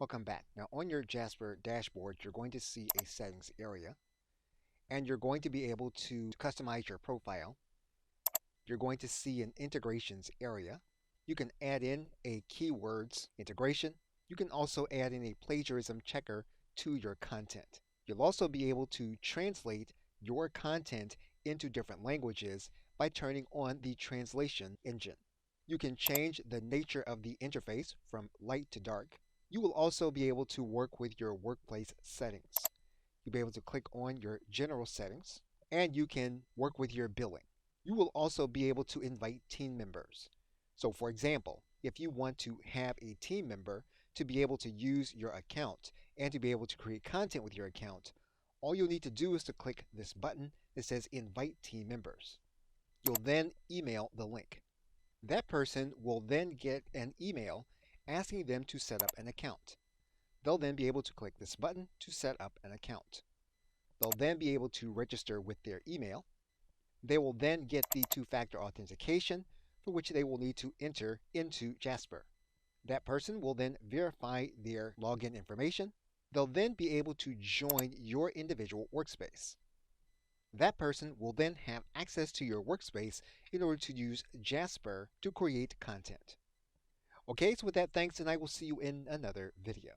Welcome back. Now on your Jasper dashboard, you're going to see a settings area and you're going to be able to customize your profile. You're going to see an integrations area. You can add in a keywords integration. You can also add in a plagiarism checker to your content. You'll also be able to translate your content into different languages by turning on the translation engine. You can change the nature of the interface from light to dark. You will also be able to work with your workplace settings. You'll be able to click on your general settings and you can work with your billing. You will also be able to invite team members. So for example, if you want to have a team member to be able to use your account and to be able to create content with your account, all you'll need to do is to click this button that says invite team members. You'll then email the link. That person will then get an email asking them to set up an account. They'll then be able to click this button to set up an account. They'll then be able to register with their email. They will then get the two-factor authentication for which they will need to enter into Jasper. That person will then verify their login information. They'll then be able to join your individual workspace. That person will then have access to your workspace in order to use Jasper to create content. Okay, so with that, thanks, and I will see you in another video.